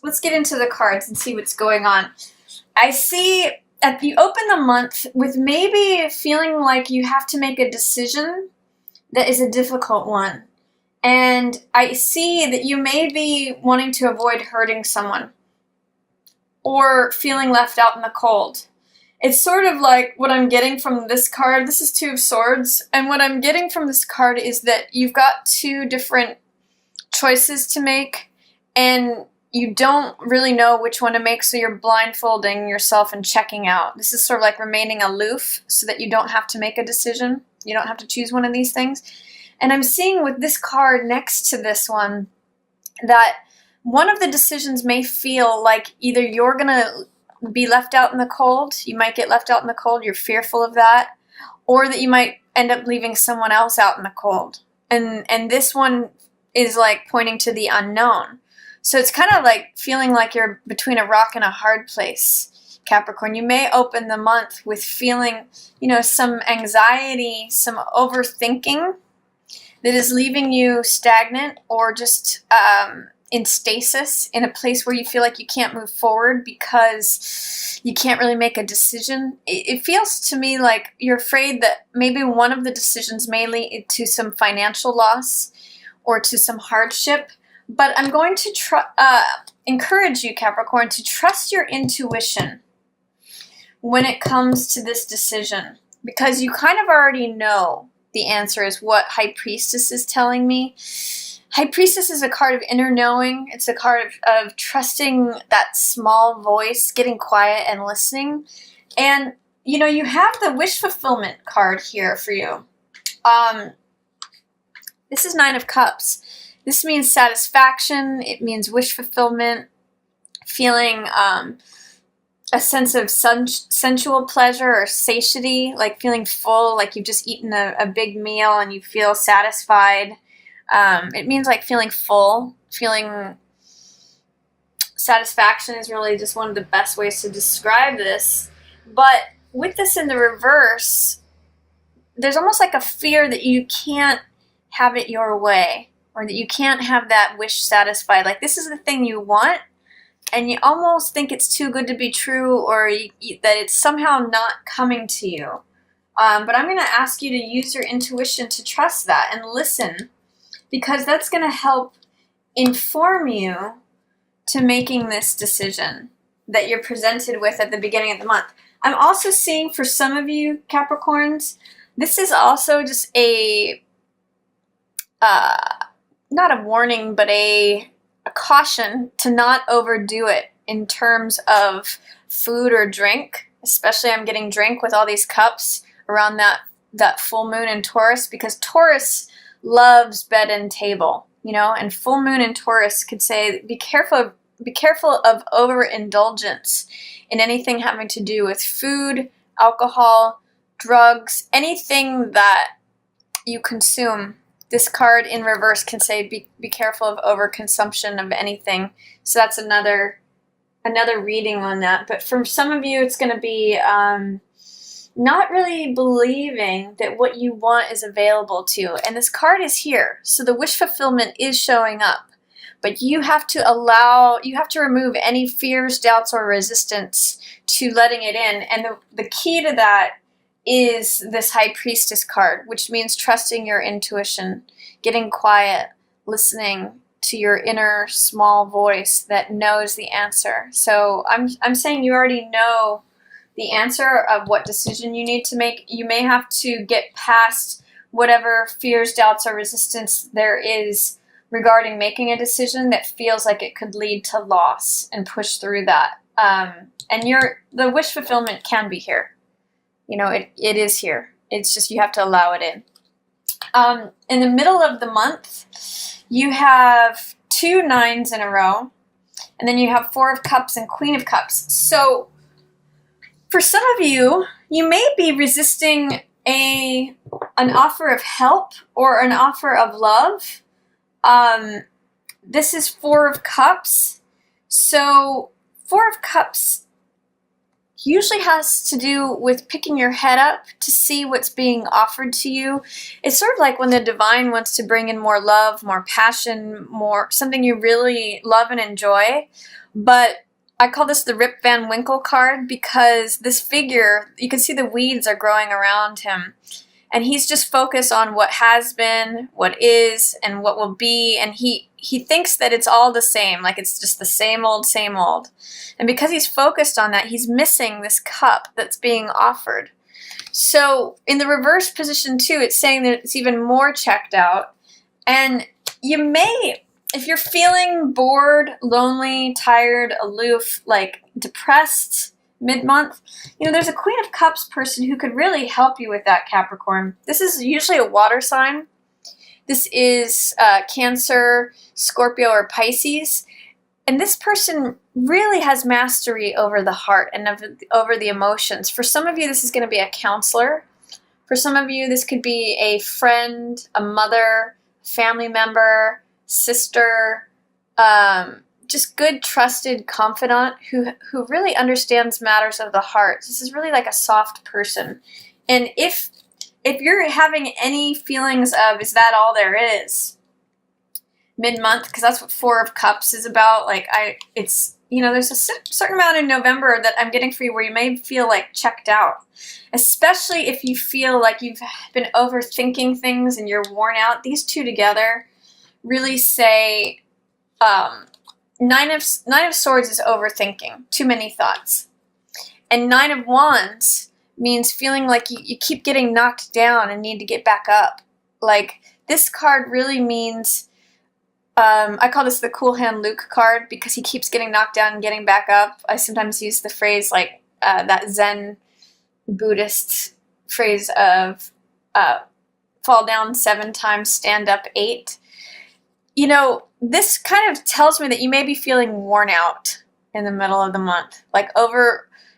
Let's get into the cards and see what's going on. I see you open the month with maybe feeling like you have to make a decision that is a difficult one. And I see that you may be wanting to avoid hurting someone or feeling left out in the cold. It's sort of like what I'm getting from this card. This is Two of Swords. And what I'm getting from this card is that you've got two different choices to make. And you don't really know which one to make, so you're blindfolding yourself and checking out. This is sort of like remaining aloof so that you don't have to make a decision. You don't have to choose one of these things. And I'm seeing with this card next to this one that one of the decisions may feel like either you're going to be left out in the cold, you might get left out in the cold, you're fearful of that, or that you might end up leaving someone else out in the cold. And this one is like pointing to the unknown. So it's kind of like feeling like you're between a rock and a hard place, Capricorn. You may open the month with feeling, some anxiety, some overthinking that is leaving you stagnant or just in stasis, in a place where you feel like you can't move forward because you can't really make a decision. It feels to me like you're afraid that maybe one of the decisions may lead to some financial loss or to some hardship. But I'm going to encourage you, Capricorn, to trust your intuition when it comes to this decision, because you kind of already know the answer is what High Priestess is telling me. High Priestess is a card of inner knowing. It's a card of trusting that small voice, getting quiet and listening. And, you have the wish fulfillment card here for you. This is Nine of Cups. This means satisfaction. It means wish fulfillment, feeling a sense of sensual pleasure or satiety, like feeling full, like you've just eaten a big meal and you feel satisfied. It means like feeling full, feeling satisfaction is really just one of the best ways to describe this. But with this in the reverse, there's almost like a fear that you can't have it your way, or that you can't have that wish satisfied. Like this is the thing you want, and you almost think it's too good to be true, or that it's somehow not coming to you. But I'm going to ask you to use your intuition to trust that and listen, because that's going to help inform you to making this decision that you're presented with at the beginning of the month. I'm also seeing for some of you, Capricorns, this is also just a not a warning, but a caution to not overdo it in terms of food or drink. Especially I'm getting drink with all these cups around that full moon in Taurus, because Taurus loves bed and table, and full moon in Taurus could say, be careful of overindulgence in anything having to do with food, alcohol, drugs, anything that you consume. This card in reverse can say be careful of overconsumption of anything. So that's another reading on that. But for some of you, it's going to be not really believing that what you want is available to you. And this card is here. So the wish fulfillment is showing up. But you have to remove any fears, doubts, or resistance to letting it in. And the key to that is this High Priestess card, which means trusting your intuition, getting quiet, listening to your inner small voice that knows the answer. So I'm saying you already know the answer of what decision you need to make. You may have to get past whatever fears, doubts, or resistance there is regarding making a decision that feels like it could lead to loss, and push through that. And the wish fulfillment can be here. It is here. It's just you have to allow it in. In the middle of the month, you have 2 9s in a row, and then you have 4 of Cups and Queen of Cups. So for some of you, you may be resisting an offer of help or an offer of love. This is 4 of Cups. So 4 of Cups usually has to do with picking your head up to see what's being offered to you. It's sort of like when the divine wants to bring in more love, more passion, more something you really love and enjoy. But I call this the Rip Van Winkle card because this figure, you can see the weeds are growing around him. And he's just focused on what has been, what is, and what will be. And he thinks that it's all the same, like it's just the same old, same old. And because he's focused on that, he's missing this cup that's being offered. So in the reverse position too, it's saying that it's even more checked out. And you may, if you're feeling bored, lonely, tired, aloof, like depressed, mid-month, there's a Queen of Cups person who could really help you with that, Capricorn. This is usually a water sign. This is Cancer, Scorpio, or Pisces. And this person really has mastery over the heart and over the emotions. For some of you, this is going to be a counselor. For some of you, this could be a friend, a mother, family member, sister, just good, trusted confidant who really understands matters of the heart. This is really like a soft person. And if you're having any feelings of, is that all there is? Mid-month, because that's what Four of Cups is about. Like there's a certain amount in November that I'm getting for you where you may feel like checked out. Especially if you feel like you've been overthinking things and you're worn out. These two together really say, Nine of Swords is overthinking, too many thoughts. And Nine of Wands means feeling like you keep getting knocked down and need to get back up. Like, this card really means, I call this the Cool Hand Luke card because he keeps getting knocked down and getting back up. I sometimes use the phrase like that Zen Buddhist phrase of fall down 7 times, stand up 8. This kind of tells me that you may be feeling worn out in the middle of the month, like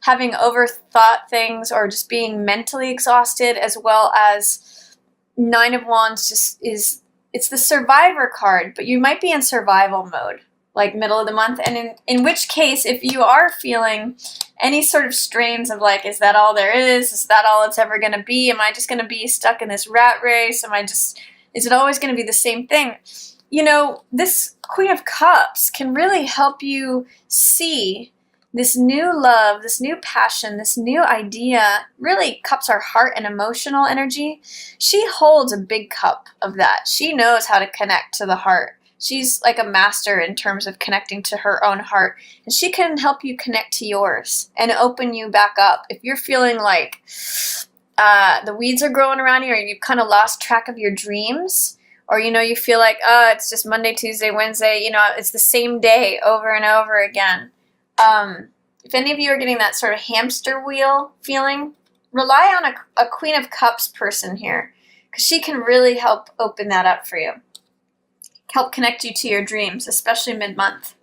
having overthought things or just being mentally exhausted, as well as Nine of Wands it's the survivor card, but you might be in survival mode, like middle of the month. And in which case, if you are feeling any sort of strains of like, is that all there is? Is that all it's ever going to be? Am I just going to be stuck in this rat race? Is it always going to be the same thing? This Queen of Cups can really help you see this new love, this new passion, this new idea. Really, cups are heart and emotional energy. She holds a big cup of that. She knows how to connect to the heart. She's like a master in terms of connecting to her own heart. And she can help you connect to yours and open you back up. If you're feeling like the weeds are growing around you or you've kind of lost track of your dreams, or, you feel like, it's just Monday, Tuesday, Wednesday, it's the same day over and over again. If any of you are getting that sort of hamster wheel feeling, rely on a Queen of Cups person here, because she can really help open that up for you. Help connect you to your dreams, especially mid-month.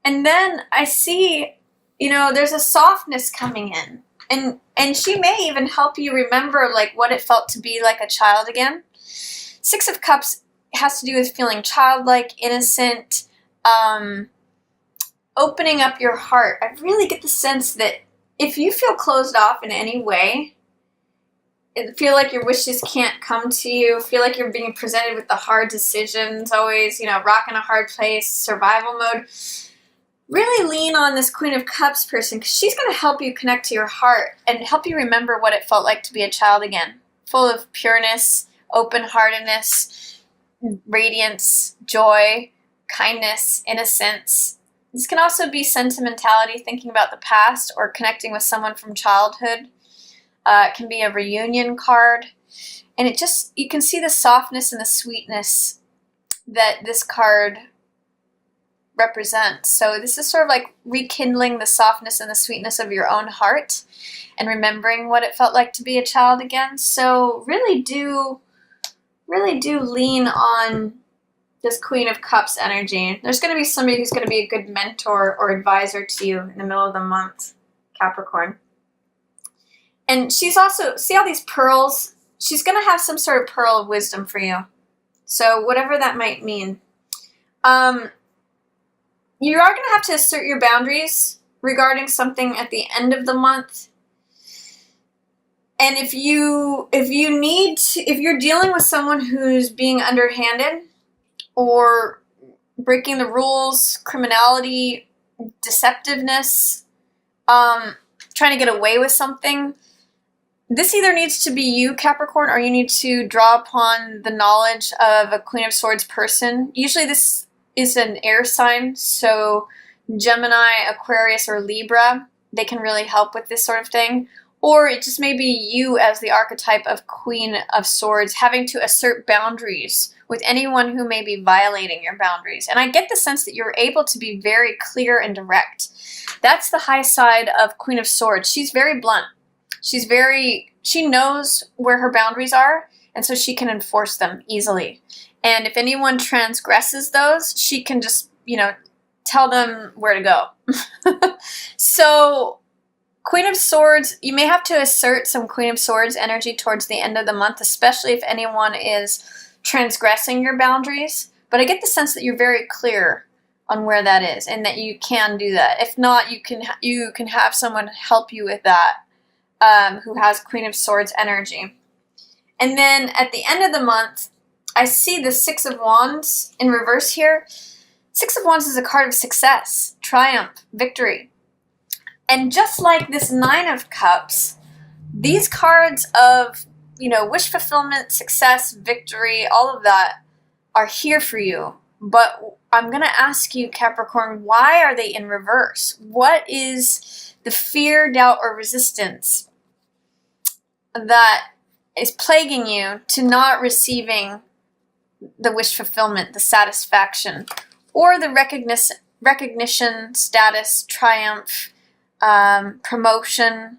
And then I see, there's a softness coming in. And she may even help you remember like what it felt to be like a child again. 6 of Cups has to do with feeling childlike, innocent, opening up your heart. I really get the sense that if you feel closed off in any way, feel like your wishes can't come to you, feel like you're being presented with the hard decisions, always, rock in a hard place, survival mode, really lean on this Queen of Cups person because she's going to help you connect to your heart and help you remember what it felt like to be a child again, full of pureness, open-heartedness, radiance, joy, kindness, innocence. This can also be sentimentality, thinking about the past or connecting with someone from childhood. It can be a reunion card. And you can see the softness and the sweetness that this card represents. So this is sort of like rekindling the softness and the sweetness of your own heart and remembering what it felt like to be a child again. So really do lean on this Queen of Cups energy. There's going to be somebody who's going to be a good mentor or advisor to you in the middle of the month, Capricorn. And she's also, see all these pearls? She's going to have some sort of pearl of wisdom for you. So whatever that might mean. You are going to have to assert your boundaries regarding something at the end of the month. And if you're dealing with someone who's being underhanded or breaking the rules, criminality, deceptiveness, trying to get away with something, this either needs to be you, Capricorn, or you need to draw upon the knowledge of a Queen of Swords person. Usually this is an air sign, so Gemini, Aquarius, or Libra, they can really help with this sort of thing. Or it just may be you as the archetype of Queen of Swords having to assert boundaries with anyone who may be violating your boundaries. And I get the sense that you're able to be very clear and direct. That's the high side of Queen of Swords. She's very blunt. She knows where her boundaries are, and so she can enforce them easily. And if anyone transgresses those, she can just, tell them where to go. So Queen of Swords, you may have to assert some Queen of Swords energy towards the end of the month, especially if anyone is transgressing your boundaries. But I get the sense that you're very clear on where that is and that you can do that. If not, you can have someone help you with that who has Queen of Swords energy. And then at the end of the month, I see the Six of Wands in reverse here. Six of Wands is a card of success, triumph, victory. And just like this Nine of Cups, these cards of, wish fulfillment, success, victory, all of that are here for you. But I'm going to ask you, Capricorn, why are they in reverse? What is the fear, doubt, or resistance that is plaguing you to not receiving the wish fulfillment, the satisfaction, or the recognition, status, triumph, promotion?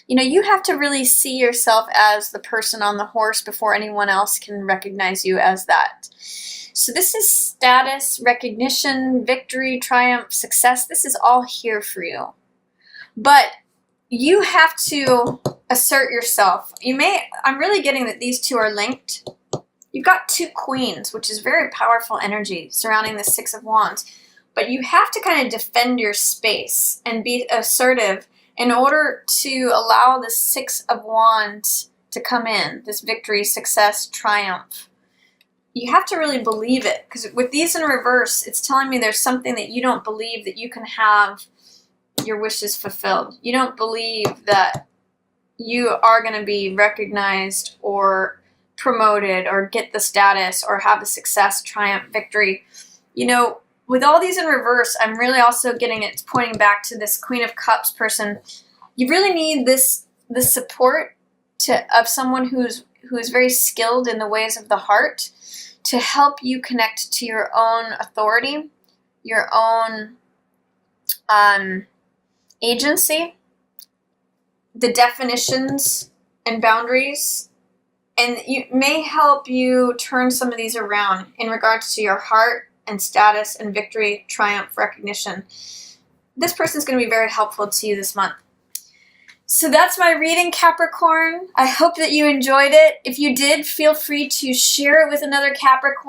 You have to really see yourself as the person on the horse before anyone else can recognize you as that. So this is status, recognition, victory, triumph, success. This is all here for you. But you have to assert yourself. I'm really getting that these two are linked. You've got two queens, which is very powerful energy surrounding the Six of Wands. But you have to kind of defend your space and be assertive in order to allow the Six of Wands to come in, this victory, success, triumph. You have to really believe it, because with these in reverse, it's telling me there's something that you don't believe that you can have your wishes fulfilled. You don't believe that you are going to be recognized or promoted or get the status or have the success, triumph, victory. With all these in reverse, I'm really also getting it's pointing back to this Queen of Cups person. You really need this support of someone who is very skilled in the ways of the heart to help you connect to your own authority, your own agency, the definitions and boundaries, and it may help you turn some of these around in regards to your heart and status and victory, triumph, recognition. This person's going to be very helpful to you this month. So that's my reading, Capricorn. I hope that you enjoyed it. If you did, feel free to share it with another Capricorn.